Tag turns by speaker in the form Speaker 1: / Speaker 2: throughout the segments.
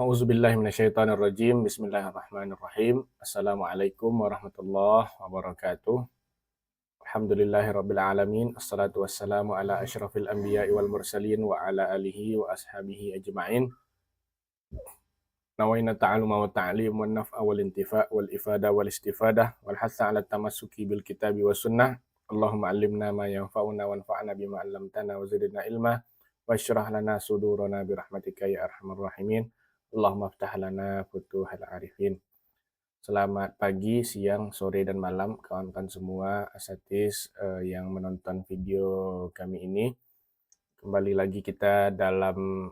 Speaker 1: A'udzubillahi minasyaitonirrajim. Bismillahirrahmanirrahim. Assalamualaikum warahmatullahi wabarakatuh. Alhamdulillahirabbil alamin. Assalatu wassalamu ala asyrafil anbiya'i wal mursalin wa ala alihi wa ashabihi ajma'in. Nawaina ta'aluma wa ta'lim wa naf'a wal intifa' wal ifada wal istifadah wal hatha 'ala tamassuki bil kitabi was sunnah. Allahumma 'allimna ma yanfa'una wanfa'na bima 'allamtana wa zidna ilma washrah lana sudurana bi rahmatika ya arhamar rahimin. Allahumma aftah lana futuhal arifin. Selamat pagi, siang, sore, dan malam kawan-kawan semua asatidz yang menonton video kami ini. Kembali lagi kita dalam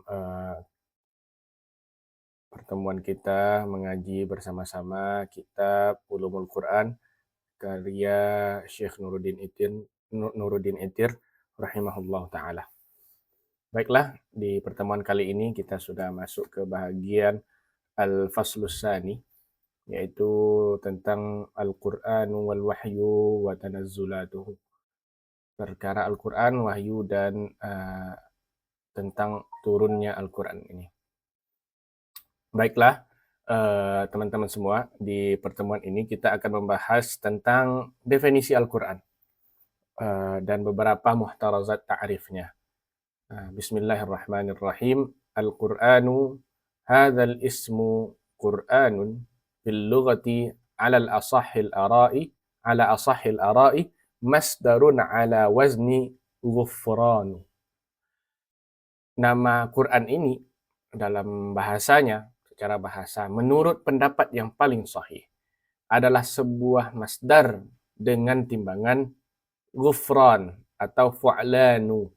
Speaker 1: pertemuan kita mengaji bersama-sama kitab Ulumul Quran karya Syekh Nuruddin Itir rahimahullah ta'ala. Baiklah, di pertemuan kali ini kita sudah masuk ke bahagian Al-Faslus Tsani, yaitu tentang Al-Quran wal Wahyu wa Tanazzulatuhu. Perkara Al-Quran, Wahyu, dan tentang turunnya Al-Quran ini. Baiklah, teman-teman semua, di pertemuan ini kita akan membahas tentang definisi Al-Quran dan beberapa muhtarazat ta'rifnya. Bismillahirrahmanirrahim. Al-Qur'anu hadzal ismu Qur'anun fil lughati 'ala asahhil ara'i masdarun 'ala wazni ghufran. Nama Quran ini dalam bahasanya, secara bahasa, menurut pendapat yang paling sahih, adalah sebuah masdar dengan timbangan ghufran atau fu'lanu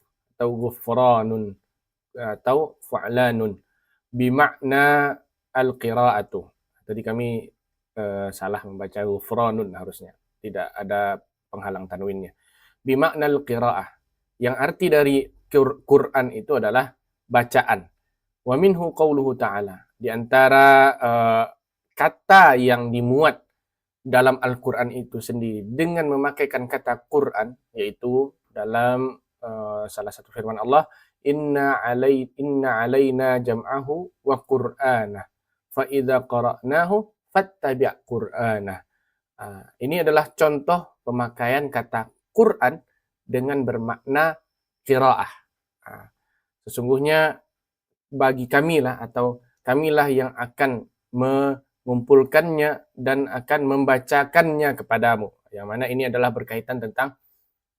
Speaker 1: atau ghufranun atau fu'lanun bimakna al-qira'atu. Tadi kami salah membaca ghufranun, harusnya tidak ada penghalang tanwinnya. Bimakna al-qira'ah, yang arti dari Quran itu adalah bacaan. Wa minhu qauluhu ta'ala, di antara kata yang dimuat dalam Al-Quran itu sendiri dengan memakaikan kata Quran, yaitu dalam salah satu firman Allah, inna alaina jam'ahu wa qur'anah fa idza qara'nahu fattabi' qur'anah. Ini adalah contoh pemakaian kata Quran dengan bermakna qiraah. Sesungguhnya bagi kamilah, atau kamilah yang akan mengumpulkannya dan akan membacakannya kepadamu. Yang mana ini adalah berkaitan tentang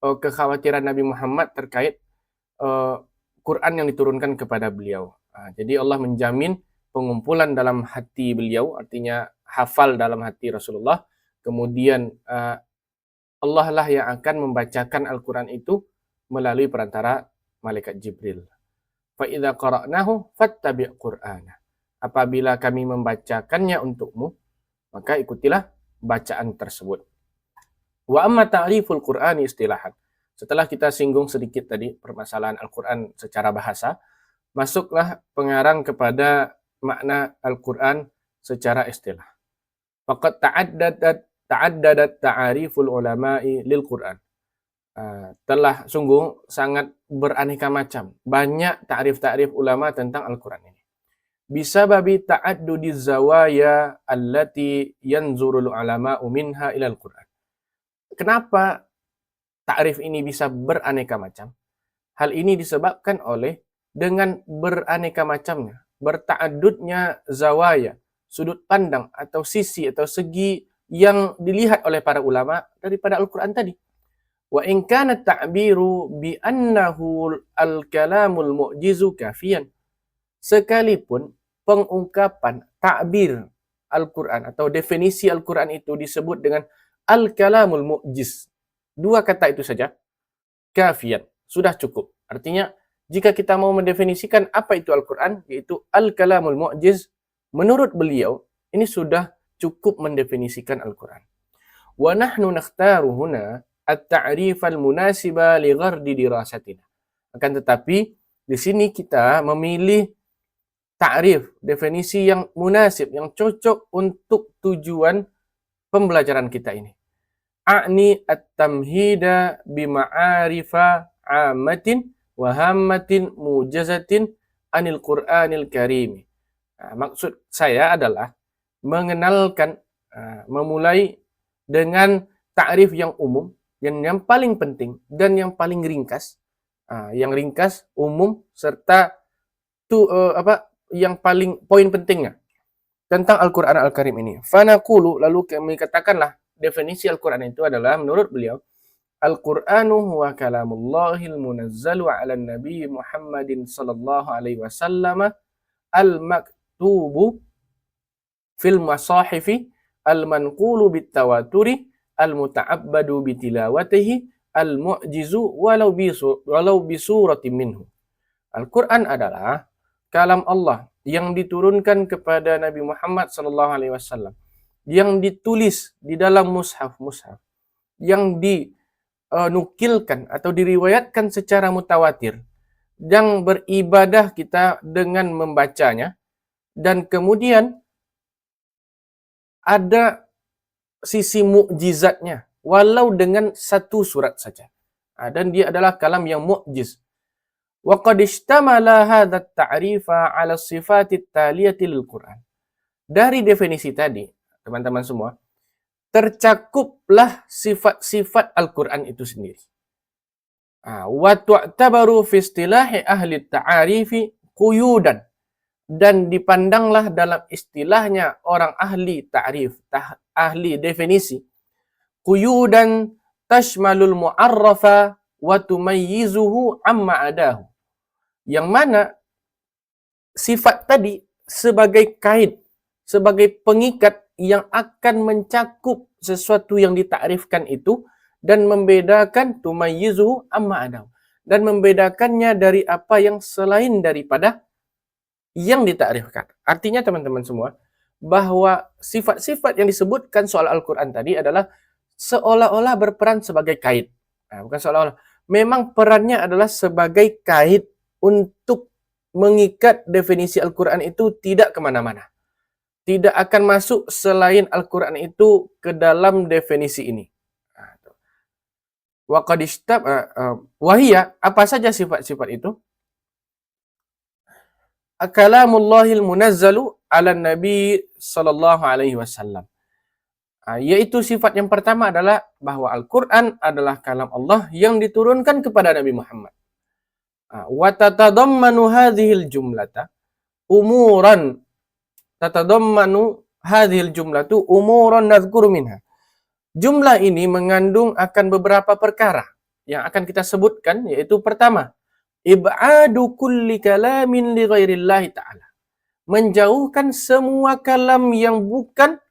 Speaker 1: kekhawatiran Nabi Muhammad terkait Quran yang diturunkan kepada beliau. Jadi Allah menjamin pengumpulan dalam hati beliau, artinya hafal dalam hati Rasulullah. Kemudian Allah lah yang akan membacakan Al-Quran itu melalui perantara malaikat Jibril. Fa idza qara'nahu fattabi' qur'ana. Apabila kami membacakannya untukmu, maka ikutilah bacaan tersebut. Wa amma ta'riful Qur'ani istilahan. Setelah kita singgung sedikit tadi permasalahan Al-Quran secara bahasa, masuklah pengarang kepada makna Al-Quran secara istilah. Faqad ta'addadat ta'ariful ulama'i lil Qur'an. Telah sungguh sangat beraneka macam, banyak takrif-takrif ulama tentang Al-Quran ini. Bisababi ta'addudiz zawaya allati yanzurul ulama'u minha ilal Qur'an. Kenapa takrif ini bisa beraneka macam? Hal ini disebabkan oleh dengan beraneka macamnya, berta'addudnya zawaya, sudut pandang atau sisi atau segi yang dilihat oleh para ulama daripada Al-Quran tadi. Wa in kana ta'biru bi annahu al-kalamul mu'jizu kafiyan. Sekalipun pengungkapan takbir Al-Quran atau definisi Al-Quran itu disebut dengan al-kalamul mu'jiz, dua kata itu saja, kafiyan, sudah cukup. Artinya, jika kita mau mendefinisikan apa itu Al-Quran, yaitu al-kalamul mu'jiz, menurut beliau, ini sudah cukup mendefinisikan Al-Quran. Wa nahnu nakhtaru huna at-ta'rif al-munasiba li ghardi dirasatina. Akan tetapi, di sini kita memilih ta'rif, definisi yang munasib, yang cocok untuk tujuan pembelajaran kita ini. A'ni at-tamhida bima'arifa amatin wa hammatin mujazatin anil Qur'anil Karim. Maksud saya adalah mengenalkan, memulai dengan takrif yang umum, yang paling penting dan yang paling ringkas. Yang ringkas, umum, serta yang paling poin pentingnya tentang Al-Quran Al-Karim ini. Fanaqulu, lalu kami katakanlah definisi Al-Quran itu adalah menurut beliau, Al-Qur'anu huwa kalamullahil munazzalu ala nabi Muhammadin sallallahu alaihi wasallam al-maktubu fil masahifi al-manqulu bit-tawaturi al-muta'abbadu bitilawatihi al-mu'jizu walau bisuratin minhu. Al-Quran adalah kalam Allah yang diturunkan kepada Nabi Muhammad sallallahu alaihi wasallam, yang ditulis di dalam mushaf-mushaf, yang dinukilkan atau diriwayatkan secara mutawatir, yang beribadah kita dengan membacanya, dan kemudian ada sisi mukjizatnya, walau dengan satu surat saja. Dan dia adalah kalam yang mukjiz. Wa qad ishtamala hadha at-ta'rifa 'ala as-sifati at-taliyati lil-Qur'an. Dari definisi tadi, teman-teman semua, tercakuplah sifat-sifat Al-Quran itu sendiri. Wa tu'tabaru fi istilahi ahli at-ta'arifi quyudan, dan dipandanglah dalam istilahnya orang ahli ta'rif, ahli definisi, quyudan tashmalul mu'arrafa wa tumayyizuhu amma adahu. Yang mana sifat tadi sebagai kait, sebagai pengikat yang akan mencakup sesuatu yang ditakrifkan itu dan membedakan tumayyizuhu amma adahu, dan membedakannya dari apa yang selain daripada yang ditakrifkan. Artinya teman-teman semua, bahwa sifat-sifat yang disebutkan soal Al-Quran tadi adalah seolah-olah berperan sebagai kait. Bukan seolah-olah. Memang perannya adalah sebagai kait untuk mengikat definisi Al-Quran itu tidak kemana-mana. Tidak akan masuk selain Al-Quran itu ke dalam definisi ini. Wa qad wahia, apa saja sifat-sifat itu? Kalamullahil munazzalu ala nabi sallallahu alaihi wasallam. Yaitu sifat yang pertama adalah bahwa Al-Quran adalah kalam Allah yang diturunkan kepada Nabi Muhammad. Wa tatadammanu hadhil jumlata umuran nadhkuru minha. Jumlah ini mengandung akan beberapa perkara yang akan kita sebutkan, yaitu pertama, ib'adu kulli kalamin li ghairillahi ta'ala. Menjauhkan semua kalam yang bukan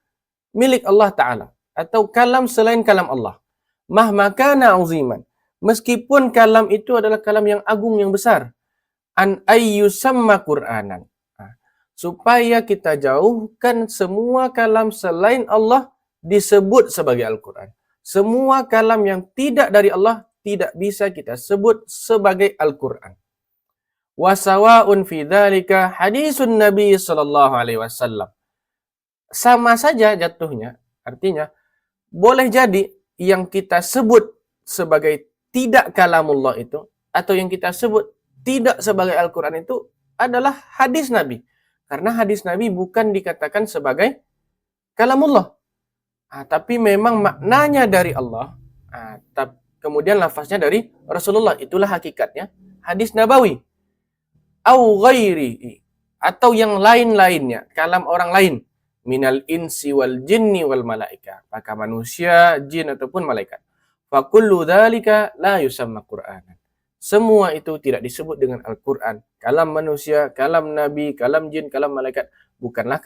Speaker 1: milik Allah Ta'ala, atau kalam selain kalam Allah. Mahma kana uziman, meskipun kalam itu adalah kalam yang agung, yang besar. An ayyusamma Qur'anan, supaya kita jauhkan semua kalam selain Allah disebut sebagai Al-Quran. Semua kalam yang tidak dari Allah tidak bisa kita sebut sebagai Al-Quran. Wa sawa'un fi dzalika hadisun Nabi sallallahu alaihi wasallam. Sama saja jatuhnya, artinya boleh jadi yang kita sebut sebagai tidak kalamullah itu, atau yang kita sebut tidak sebagai Al-Quran itu adalah hadis Nabi. Karena hadis Nabi bukan dikatakan sebagai kalamullah. Tapi memang maknanya dari Allah. Kemudian lafaznya dari Rasulullah. Itulah hakikatnya hadis Nabawi. Au ghairihi, atau yang lain-lainnya, kalam orang lain. Minal insi wal jinni wal malaika, maka manusia, jin ataupun malaikat. Fa kullu dzalika la yusamma Qur'anan. Semua itu tidak disebut dengan Al-Quran. Kalam manusia, kalam nabi, kalam jin, kalam malaikat bukanlah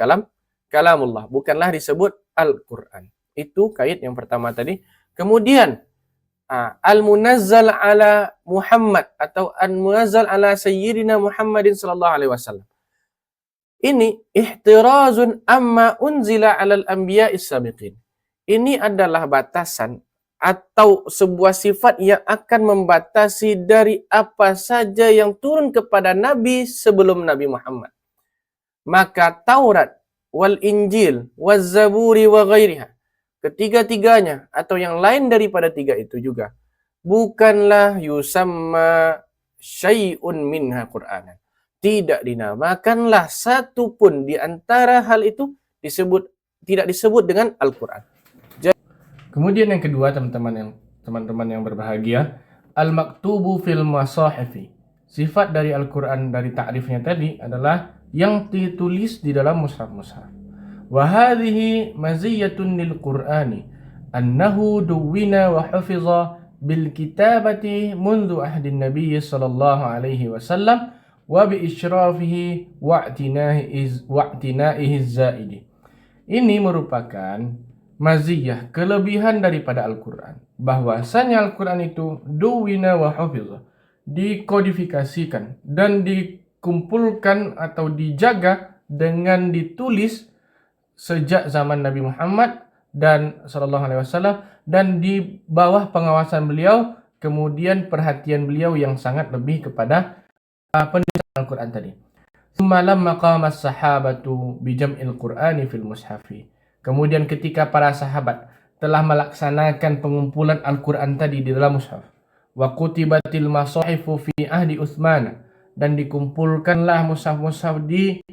Speaker 1: kalamullah, bukanlah disebut Al-Quran. Itu kait yang pertama tadi. Kemudian al-munazzal ala Muhammad, atau al-munazzal ala sayyidina Muhammadin sallallahu alaihi wasallam. Ini ihtirazun amma unzila alal anbiya'is sabiqin. Ini adalah batasan atau sebuah sifat yang akan membatasi dari apa saja yang turun kepada Nabi sebelum Nabi Muhammad. Maka Taurat, wal Injil, wal Zaburi, wa ghairiha, ketiga-tiganya atau yang lain daripada tiga itu juga bukanlah yusamma syai'un minha Qur'anan. tidak dinamakanlah satu pun di antara hal itu tidak disebut dengan Al-Quran. Kemudian yang kedua, teman-teman yang berbahagia, al-maktubu fil masahifi. Sifat dari Al-Quran dari ta'rifnya tadi adalah yang ditulis di dalam mushaf-mushaf. Wa hadhihi maziyatun lil Qur'ani annahu duwina wa hafiza bil kitabati mundu ahdin Nabi sallallahu alaihi wasallam wa bi isyrafihi wa i'tina'ihi zaidi. Ini merupakan maziyah, kelebihan daripada Al-Quran, bahwasanya Al-Quran itu duwina wa hafiza, dikodifikasikan dan dikumpulkan atau dijaga dengan ditulis sejak zaman Nabi Muhammad dan sallallahu alaihi wasallam, dan di bawah pengawasan beliau, kemudian perhatian beliau yang sangat lebih kepada penulisan Al-Quran tadi. Semalam maqamas sahabatu bijam'il Qur'ani fil mushafi. Kemudian ketika para sahabat telah melaksanakan pengumpulan Al-Quran tadi di dalam mushaf, wa kutibatil masahifu fi ahdi Utsman, dan dikumpulkanlah mushaf-mushaf di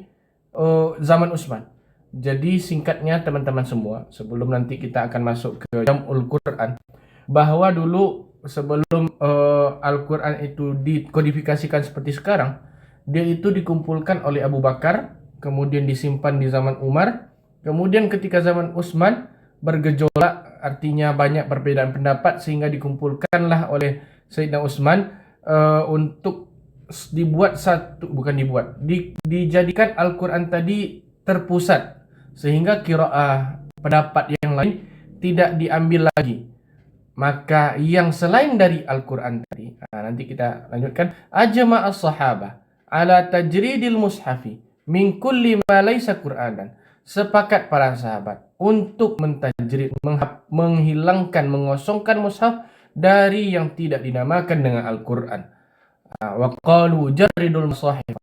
Speaker 1: zaman Utsman. Jadi singkatnya teman-teman semua, sebelum nanti kita akan masuk ke Jam'ul Quran, bahwa dulu sebelum Al-Quran itu dikodifikasikan seperti sekarang, dia itu dikumpulkan oleh Abu Bakar, kemudian disimpan di zaman Umar, kemudian ketika zaman Utsman bergejolak, artinya banyak perbedaan pendapat, sehingga dikumpulkanlah oleh Sayyidina Utsman untuk dijadikan Al-Quran tadi terpusat, sehingga qiraah pendapat yang lain tidak diambil lagi. Maka yang selain dari Al-Quran tadi, nanti kita lanjutkan, ajma'as sahabah ala tajridil mushafi min kulli ma laysa Qur'anan. Sepakat para sahabat untuk mentajrid, menghilangkan, mengosongkan mushaf dari yang tidak dinamakan dengan Al-Quran. Wa qalu jarridul masahif,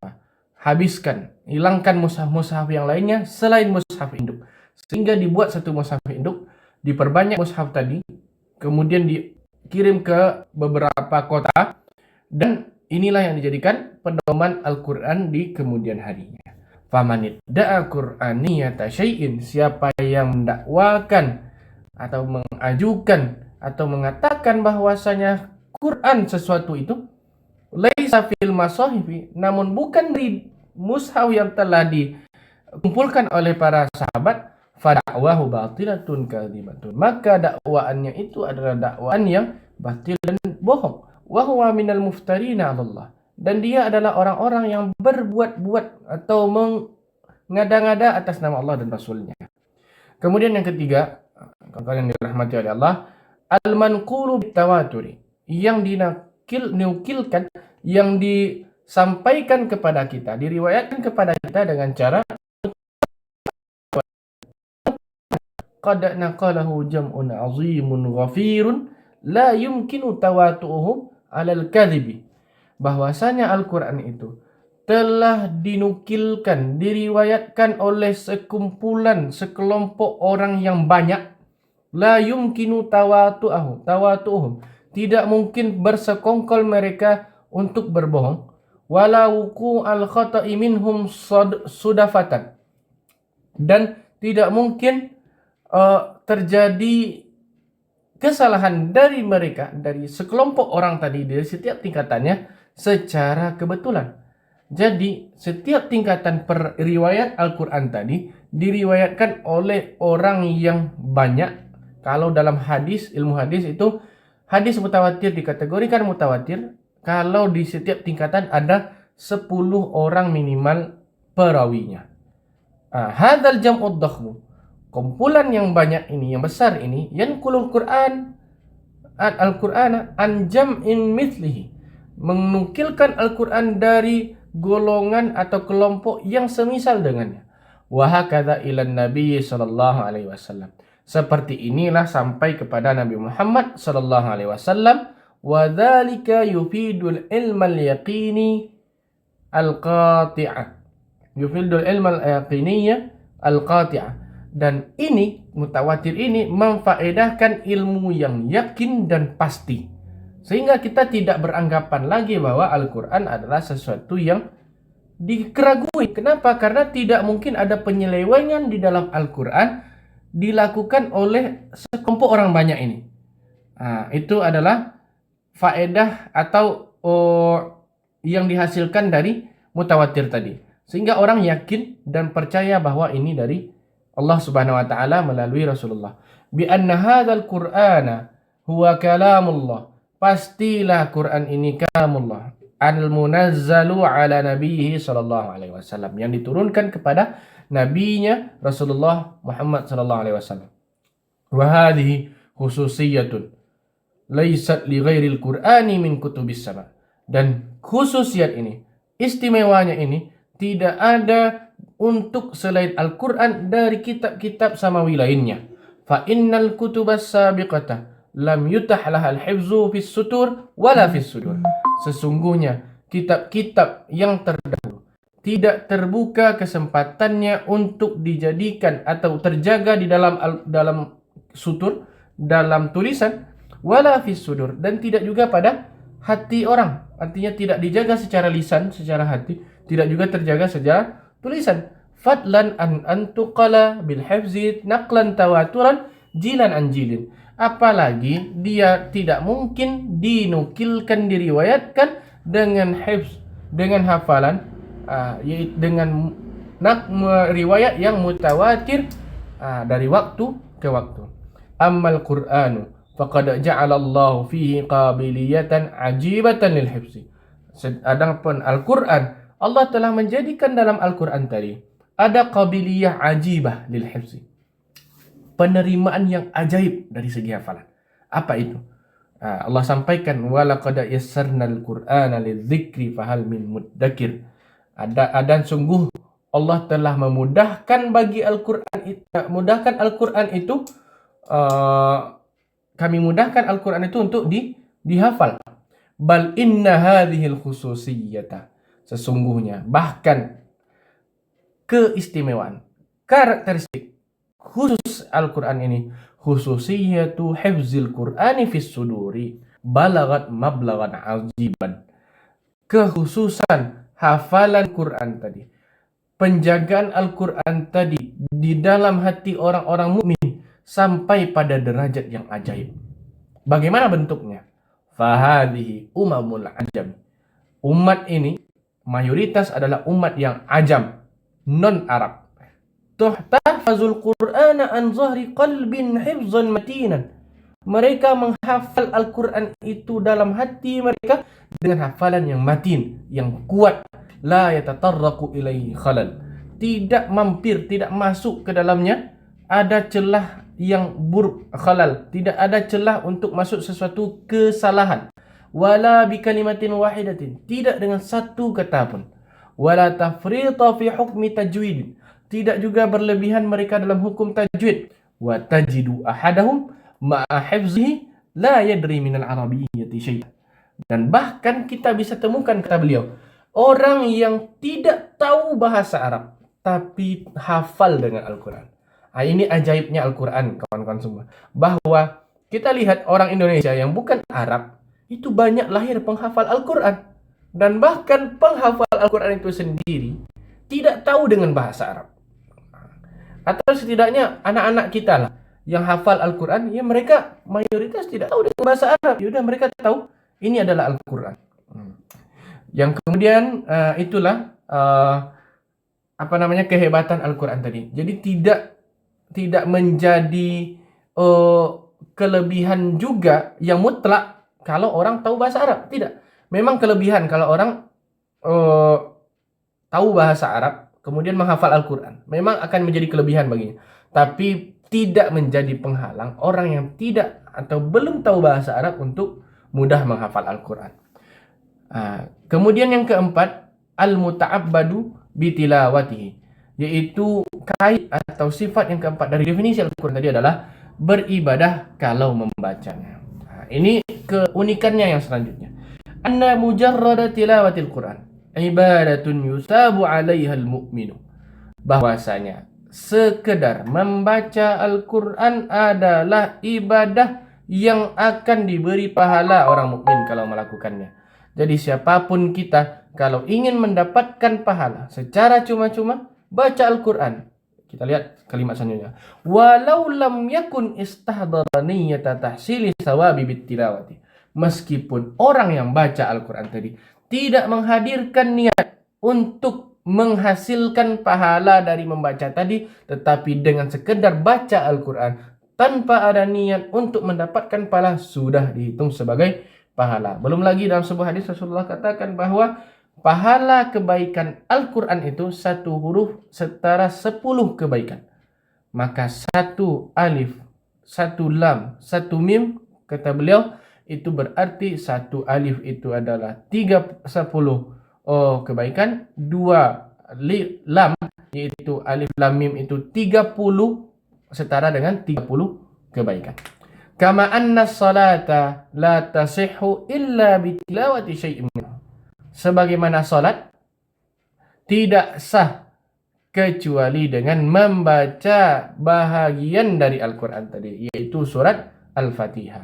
Speaker 1: habiskan, hilangkan mushaf-mushaf yang lainnya selain mushaf induk, sehingga dibuat satu mushaf induk, diperbanyak mushaf tadi, kemudian dikirim ke beberapa kota, dan inilah yang dijadikan pedoman Al-Quran di kemudian harinya. Famanid da'a Qur'aniyata syai'in, siapa yang mendakwakan atau mengajukan atau mengatakan bahwasanya Quran sesuatu itu laisa fil masahifi, namun bukan di mushaf yang telah dikumpulkan oleh para sahabat, fada'wahu batilatun kadhibatun, maka dakwaannya itu adalah dakwaan yang batil dan bohong. Wa huwa minal muftarina 'ala Allah, dan dia adalah orang-orang yang berbuat-buat atau mengada-ngada atas nama Allah dan Rasulnya. Kemudian yang ketiga, kalian dirahmati oleh Allah, al-manqulu bitawaturi, yang dinukilkan, yang disampaikan kepada kita, diriwayatkan kepada kita dengan cara qad naqalahu jam'un 'azimun ghafirun la yumkinu tawatu'uhum 'alal kadhibi, bahwasanya Al-Quran itu telah dinukilkan, diriwayatkan oleh sekelompok orang yang banyak, la yumkinu tawatu'uhum, tidak mungkin bersekongkol mereka untuk berbohong, wala wuqu' al-khata'i minhum sudafatan, dan tidak mungkin terjadi kesalahan dari mereka, dari sekelompok orang tadi, dari setiap tingkatannya secara kebetulan. Jadi setiap tingkatan periwayat Al-Quran tadi diriwayatkan oleh orang yang banyak. Kalau dalam hadis, ilmu hadis itu, hadis mutawatir dikategorikan mutawatir kalau di setiap tingkatan ada 10 orang minimal perawinya. Hadzal jam'ud dakhmu, kumpulan yang banyak ini, yang besar ini, yanqulul Qur'an Al-Qur'ana an jam'in mithlihi, menukilkan Al-Quran dari golongan atau kelompok yang semisal dengannya. Wa hakadza ilan Nabi sallallahu alaihi wasallam, seperti inilah sampai kepada Nabi Muhammad sallallahu alaihi wasallam. Wa dzalika yufidul ilmal yaqini al-qati'ah, yufidul ilmal yaqiniyya al-qati'ah, dan ini mutawatir ini memfaedahkan ilmu yang yakin dan pasti, sehingga kita tidak beranggapan lagi bahwa Al-Quran adalah sesuatu yang dikeragui. Kenapa? Karena tidak mungkin ada penyelewengan di dalam Al-Quran dilakukan oleh sekelompok orang banyak ini. Itu adalah faedah atau yang dihasilkan dari mutawatir tadi. Sehingga orang yakin dan percaya bahwa ini dari Allah Subhanahu wa taala melalui Rasulullah. Bi anna hadzal Qur'ana huwa kalamullah. Pastilah Quran ini kalamullah. Al-munazzalu ala nabiyhi sallallahu alaihi wasallam, yang diturunkan kepada nabinya Rasulullah Muhammad sallallahu alaihi wasallam. Wa hadhihi khususiyatun laysat li ghairil Qur'ani min kutubis sama. Dan khususiat ini, istimewanya ini tidak ada untuk selain Al-Qur'an dari kitab-kitab samawi lainnya. Fa innal kutubas sabiqata lam yutah lahal hifzu fis sutur wala fis sudur. Sesungguhnya kitab-kitab yang terdahulu tidak terbuka kesempatannya untuk dijadikan atau terjaga di dalam sutur, dalam tulisan, wala fis sudur, dan tidak juga pada hati orang. Artinya tidak dijaga secara lisan, secara hati, tidak juga terjaga secara tulisan. Fadlan an antuqala bil hifzi naqlan tawaturan jilan an jilin. Apalagi dia tidak mungkin dinukilkan, diriwayatkan dengan hifz, dengan hafalan, yaitu dengan riwayat yang mutawatir dari waktu ke waktu. Ammal Qur'anu faqad ja'ala Allah fihi qabiliyatan ajibatan lil hifzi. Adapun Al-Qur'an, Allah telah menjadikan dalam Al-Qur'an tadi ada qabiliyah ajibah lil hifzi, penerimaan yang ajaib dari segi hafalan. Apa itu? Allah sampaikan, walaqad yassarnal Qur'ana lidzikri fahal min muddakir. Dan sungguh Allah telah memudahkan bagi Al-Qur'an itu, kami mudahkan Al-Qur'an itu untuk dihafal. Bal inna hadhil khususiyata, sesungguhnya bahkan keistimewaan, karakteristik khusus Al-Quran ini, khususiyatu hifzil Qur'ani fis suduri balagat mablagan ajiban. Kekhususan hafalan Quran tadi, penjagaan Al-Quran tadi di dalam hati orang-orang mukmin sampai pada derajat yang ajaib. Bagaimana bentuknya? Fahadhihi umamul ajam. Umat ini mayoritas adalah umat yang ajam, non-Arab. Tahfazul Qur'ana an zahri qalbin hifzan matinan. Mereka menghafal Al-Quran itu dalam hati mereka dengan hafalan yang matin, yang kuat. La yatatarraqu ilaihi khalal. Tidak mampir, tidak masuk ke dalamnya ada celah yang khalal. Tidak ada celah untuk masuk sesuatu kesalahan. Wala bi kalimatin wahidatin. Tidak dengan satu kata pun. Wala tafrita fi hukmi tajwid. Tidak juga berlebihan mereka dalam hukum tajwid. Wa tajidu ahadahum ma'a hifzihi la yadri minal arabiyyati syai'an. Dan bahkan kita bisa temukan, kata beliau, orang yang tidak tahu bahasa Arab tapi hafal dengan Al-Quran. Ini ajaibnya Al-Quran, kawan-kawan semua. Bahwa kita lihat orang Indonesia yang bukan Arab itu banyak lahir penghafal Al-Quran. Dan bahkan penghafal Al-Quran itu sendiri tidak tahu dengan bahasa Arab. Atau setidaknya anak-anak kita lah yang hafal Al-Quran, ya mereka mayoritas tidak tahu dengan bahasa Arab. Yaudah mereka tahu ini adalah Al-Quran. Yang kemudian itulah kehebatan Al-Quran tadi. Jadi tidak menjadi kelebihan juga yang mutlak kalau orang tahu bahasa Arab. Tidak. Memang kelebihan kalau orang tahu bahasa Arab kemudian menghafal Al-Quran, memang akan menjadi kelebihan baginya. Tapi tidak menjadi penghalang orang yang tidak atau belum tahu bahasa Arab untuk mudah menghafal Al-Quran. Kemudian yang keempat, al-muta'abbadu bitilawatihi, yaitu kait atau sifat yang keempat dari definisi Al-Quran tadi adalah beribadah kalau membacanya. Ini keunikannya yang selanjutnya. Anna mujarrada tilawatil Quran ibadatun yusabu 'alaiha al-mu'minu. Bahwasanya sekedar membaca Al-Quran adalah ibadah yang akan diberi pahala orang mukmin kalau melakukannya. Jadi siapapun kita kalau ingin mendapatkan pahala secara cuma-cuma, baca Al-Quran. Kita lihat kalimat selanjutnya. Walau lam yakun istahdara niyyata tahsili thawabi bittilawati. Meskipun orang yang baca Al-Quran tadi tidak menghadirkan niat untuk menghasilkan pahala dari membaca tadi, tetapi dengan sekedar baca Al-Quran tanpa ada niat untuk mendapatkan pahala, sudah dihitung sebagai pahala. Belum lagi dalam sebuah hadis Rasulullah katakan bahwa pahala kebaikan Al-Quran itu satu huruf setara 10 kebaikan. Maka satu alif, satu lam, satu mim, kata beliau, itu berarti satu alif itu adalah 10 kebaikan. Dua lam, yaitu alif lam mim, itu 30, setara dengan 30 kebaikan. Kama anna salata la tasihhu illa bitilawati syai'in minhu. Sebagaimana salat tidak sah kecuali dengan membaca bahagian dari Al-Quran tadi, yaitu surat Al-Fatihah.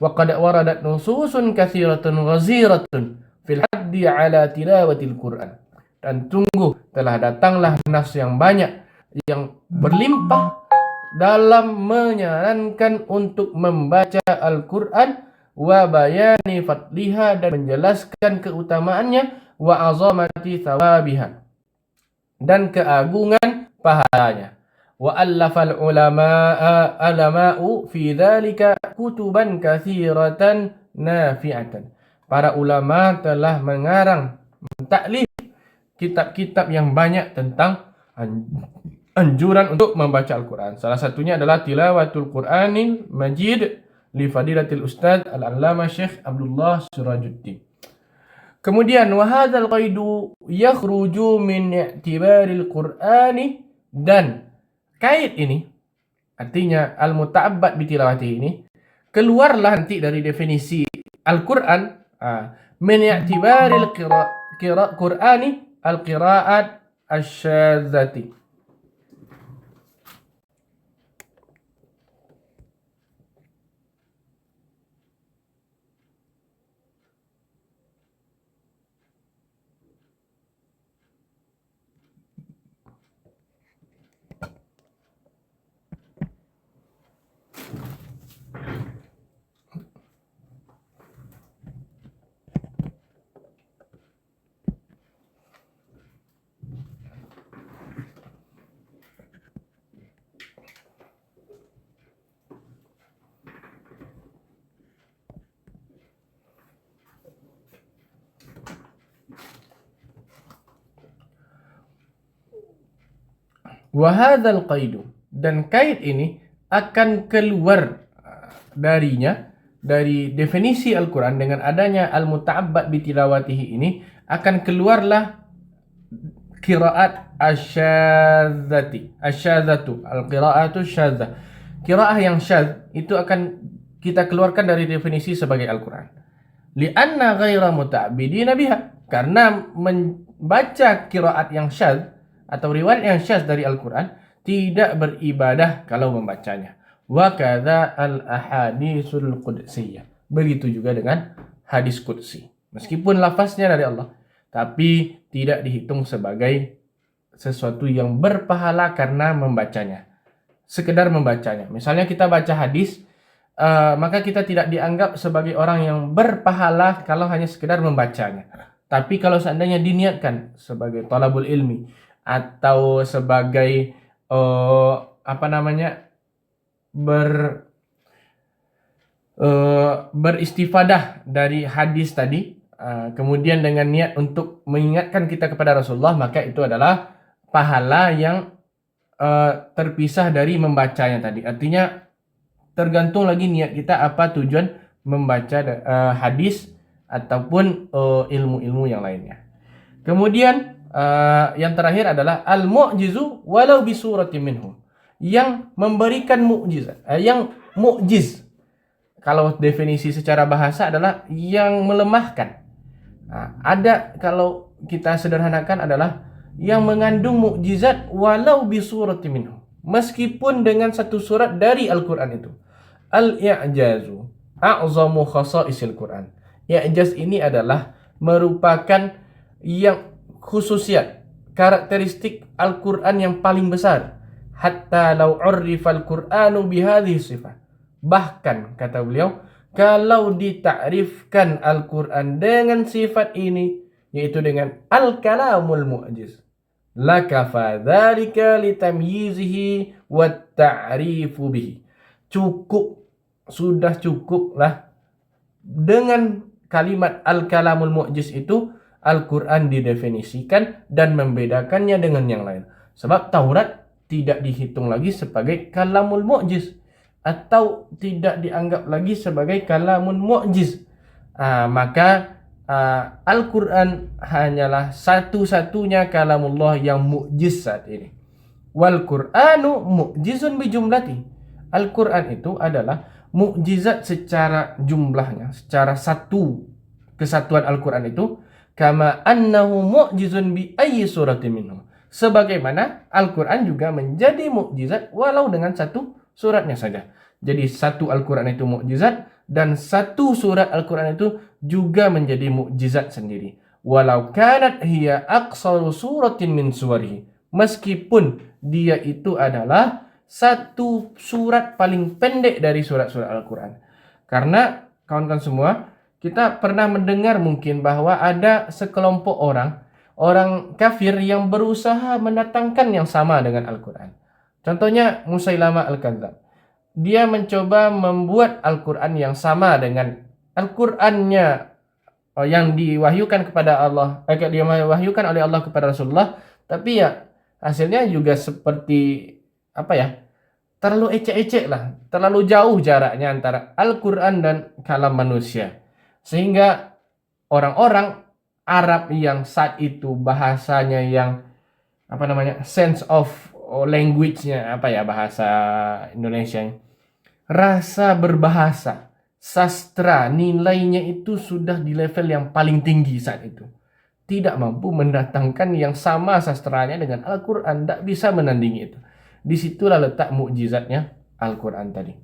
Speaker 1: Wa qad waradat nususun katsiratun ghaziratun fil haddi ala tilawatil Quran. Dan sungguh telah datanglah nas yang banyak, yang berlimpah dalam menyarankan untuk membaca Al-Quran, wa bayani fadliha, dan menjelaskan keutamaannya, wa azamati thawabiha, dan keagungan pahalanya. Wa allafal ulama'u fi dzalika kutuban katsiratan nafi'atan. Para ulama telah mengarang, mentaklif kitab-kitab yang banyak tentang anjuran untuk membaca Al-Quran. Salah satunya adalah Tilawatul Quranil Majid li Fadilatil Ustaz Al-Allamah Syekh Abdullah Sirajuddin. Kemudian wa hadzal qaidu yakhruju min i'tibaril Qur'ani, dan kait ini artinya al-muta'abbad bi tilawatihi ini keluarlah nanti dari definisi Al-Quran min i'tibaril Qur'ani al-qira'at asyadzati. Wahadzal qaidu, dan kait ini akan keluar darinya, dari definisi Al-Quran dengan adanya al-muta'abbad bitilawatihi ini, akan keluarlah qiraat asyadzatu, al-qiraatu syadzah. Qiraah yang syadz itu akan kita keluarkan dari definisi sebagai Al-Quran. Li'anna ghaira muta'abbidina biha, karena membaca qiraat yang syadz atau riwayat yang syadz dari Al-Quran tidak beribadah kalau membacanya. Wa kadza al-ahadisul qudsiyah. Begitu juga dengan hadis qudsi. Meskipun lafaznya dari Allah, tapi tidak dihitung sebagai sesuatu yang berpahala karena membacanya. Sekedar membacanya. Misalnya kita baca hadis, maka kita tidak dianggap sebagai orang yang berpahala kalau hanya sekedar membacanya. Tapi kalau seandainya diniatkan sebagai talabul ilmi, atau sebagai beristifadah dari hadis tadi, kemudian dengan niat untuk mengingatkan kita kepada Rasulullah, maka itu adalah pahala yang terpisah dari membacanya tadi. Artinya tergantung lagi niat kita, apa tujuan membaca hadis ataupun ilmu-ilmu yang lainnya. Kemudian yang terakhir adalah al-mu'jizu walau bi suratin minhu, yang memberikan mukjizat, yang mukjiz. Kalau definisi secara bahasa adalah yang melemahkan. Ada, kalau kita sederhanakan, adalah yang mengandung mukjizat walau bi suratin minhu, meskipun dengan satu surat dari Al-Quran itu. Al-i'jazu a'zamu khasa'isil Quran. I'jaz ini adalah merupakan yang khususiat, karakteristik Al-Quran yang paling besar. Hatta law urrifa al-Qur'anu bihadhihi sifat. Bahkan, kata beliau, kalau ditakrifkan Al-Quran dengan sifat ini, yaitu dengan al-kalamul mu'jiz, lakafa dzalika litamyizihi wat ta'rifu bihi. Sudah cukuplah dengan kalimat al-kalamul mu'jiz itu Al-Quran didefinisikan dan membedakannya dengan yang lain. Sebab Taurat tidak dihitung lagi sebagai kalamul mu'jiz atau tidak dianggap lagi sebagai kalamun mu'jiz. Maka Al-Quran hanyalah satu-satunya kalamullah yang mu'jiz saat ini. Wal Qur'anu mu'jizun bijumlati. Al-Quran itu adalah mukjizat secara jumlahnya, secara satu kesatuan Al-Quran itu, kama annahu mu'jizun bi ayyi suratin minhu. Sebagaimana Al-Quran juga menjadi mukjizat walau dengan satu suratnya saja. Jadi satu Al-Quran itu mukjizat dan satu surat Al-Quran itu juga menjadi mukjizat sendiri. Walau kanat hiya aqsaru suratin min suwarihi. Meskipun dia itu adalah satu surat paling pendek dari surat-surat Al-Quran. Karena kawan-kawan semua, kita pernah mendengar mungkin bahwa ada sekelompok orang kafir yang berusaha mendatangkan yang sama dengan Al-Quran. Contohnya Musailamah Al-Kadzdzab. Dia mencoba membuat Al-Quran yang sama dengan Al-Qurannya yang diwahyukan kepada Allah, diwahyukan oleh Allah kepada Rasulullah, tapi ya hasilnya juga seperti terlalu ecek-ecek lah, terlalu jauh jaraknya antara Al-Quran dan kalam manusia. Sehingga orang-orang Arab yang saat itu bahasanya yang sense of language-nya bahasa Indonesia, rasa berbahasa, sastra, nilainya itu sudah di level yang paling tinggi saat itu. Tidak mampu mendatangkan yang sama sastranya dengan Al-Quran, tidak bisa menandingi itu. Disitulah letak mukjizatnya Al-Quran tadi.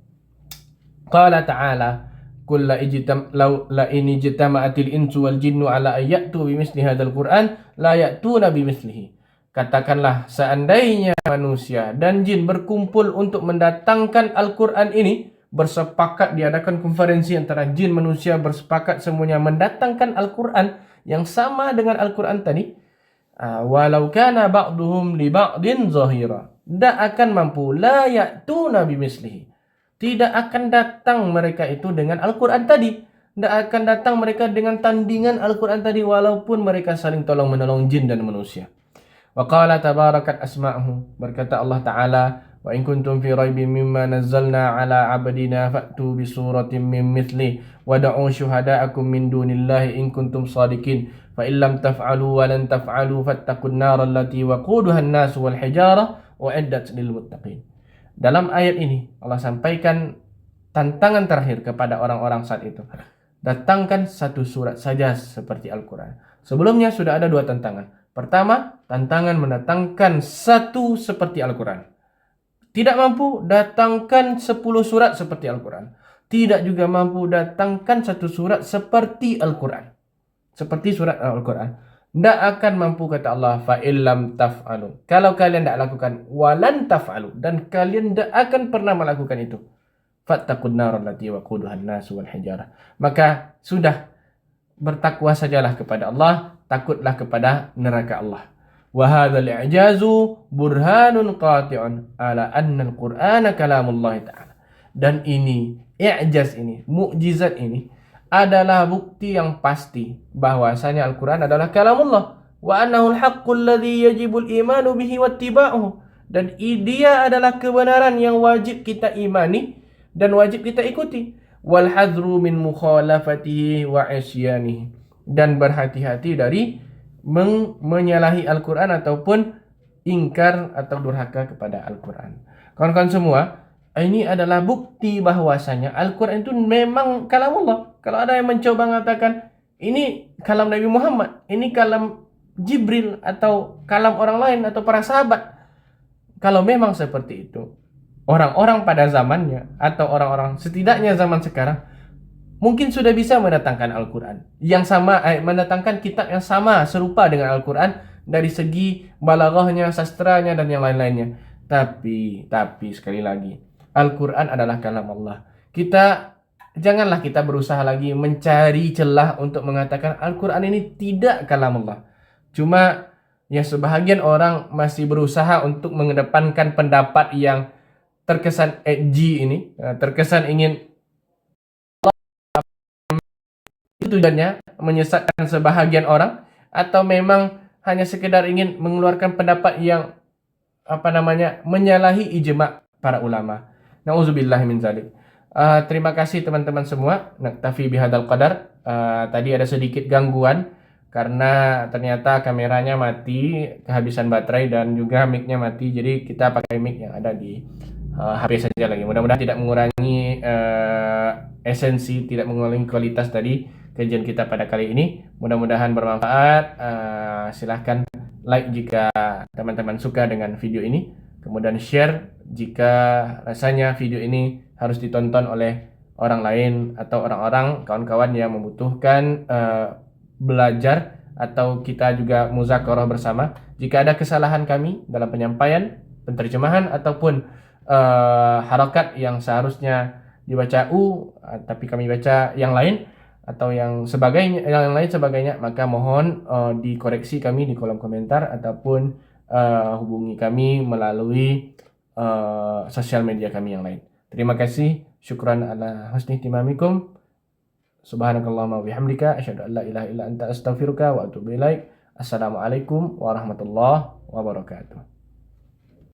Speaker 1: Qala ta'ala, qul la in ijtama'atil insu wal jinnu ala ayyatu bimithli hadzal Qur'an la ya'tuna bimithlihi. Katakanlah, seandainya manusia dan jin berkumpul untuk mendatangkan Al-Quran ini, bersepakat diadakan konferensi antara jin manusia, bersepakat semuanya mendatangkan Al-Quran yang sama dengan Al-Quran tadi, walau kana ba'duhum li ba'din zahira, tidak akan mampu, la ya'tuna bimislihi, tidak akan datang mereka itu dengan Al-Quran tadi, tidak akan datang mereka dengan tandingan Al-Quran tadi, walaupun mereka saling tolong menolong jin dan manusia. Wa qala tabarakat asma'uhu, berkata Allah Ta'ala, wa in kuntum fi raibin mimma nazzalna ala abdina fa'tu bi suratin min mithli wa da'u syuhada'akum min dunillahi in kuntum shadiqin fa in lam taf'alu wa lan taf'alu fattaqun nar allati waquduha an-nas wal hijarah wa'iddat lil muttaqin. Dalam ayat ini Allah sampaikan tantangan terakhir kepada orang-orang saat itu. Datangkan satu surat saja seperti Al-Quran. Sebelumnya sudah ada dua tantangan. Pertama, tantangan mendatangkan satu seperti Al-Quran. Tidak mampu, datangkan 10 surat seperti Al-Quran. Tidak juga mampu, datangkan satu surat seperti Al-Quran. Seperti surat Al-Quran. Tidak akan mampu, kata Allah, fa'illam taf'alu. Kalau kalian tidak lakukan, walan taf'alu. Dan kalian tidak akan pernah melakukan itu. Fattaqun nar allati waquduhan nas wal hijarah. Maka sudah, bertakwa sajalah kepada Allah, takutlah kepada neraka Allah. Wa hadzal i'jazu burhanun qati'un ala anna al-Qur'ana kalamullah ta'ala. Dan ini, i'jaz ini, mukjizat ini adalah bukti yang pasti bahwasanya Al-Quran adalah kalamullah, wa annahu al-haqqul ladzi yajibul imanu bihi wattiba'uhu, dan dia adalah kebenaran yang wajib kita imani dan wajib kita ikuti, wal hadru min mukhalafatihi wa isyanihi, dan berhati-hati dari menyalahi Al-Quran ataupun ingkar atau durhaka kepada Al-Quran. Kawan-kawan semua, ini adalah bukti bahwasanya Al-Quran itu memang kalamullah. Kalau ada yang mencoba mengatakan ini kalam Nabi Muhammad, ini kalam Jibril atau kalam orang lain atau para sahabat, kalau memang seperti itu, orang-orang pada zamannya atau orang-orang setidaknya zaman sekarang mungkin sudah bisa mendatangkan Al-Quran yang sama, mendatangkan kitab yang sama serupa dengan Al-Quran dari segi balaghahnya, sastranya dan yang lain-lainnya. Tapi sekali lagi, Al-Quran adalah kalam Allah. Janganlah kita berusaha lagi mencari celah untuk mengatakan Al-Quran ini tidak kalam Allah. Cuma ya sebahagian orang masih berusaha untuk mengedepankan pendapat yang terkesan edgy ini, terkesan ingin tujuannya menyesatkan sebahagian orang, atau memang hanya sekedar ingin mengeluarkan pendapat yang menyalahi ijma' para ulama. Nauzubillah min zalik. Terima kasih teman-teman semua. Naktafi bihadzal qadar. Tadi ada sedikit gangguan karena ternyata kameranya mati, kehabisan baterai, dan juga mic-nya mati. Jadi kita pakai mic yang ada di HP saja lagi. Mudah-mudahan tidak mengurangi esensi, tidak mengurangi kualitas tadi kajian kita pada kali ini. Mudah-mudahan bermanfaat. Silahkan like jika teman-teman suka dengan video ini, kemudian share jika rasanya video ini harus ditonton oleh orang lain atau orang-orang kawan-kawan yang membutuhkan belajar, atau kita juga muzakarah bersama. Jika ada kesalahan kami dalam penyampaian, penterjemahan, ataupun harakat yang seharusnya dibaca tapi kami baca yang lain, atau yang lain sebagainya, maka mohon dikoreksi kami di kolom komentar, ataupun hubungi kami melalui sosial media kami yang lain. Terima kasih. Syukran ala husni ihtimamikum. Subhanakallahumma wa bihamdika asyhadu an la ilaha illa anta astaghfiruka wa atubu ilaik. Assalamualaikum warahmatullahi wabarakatuh.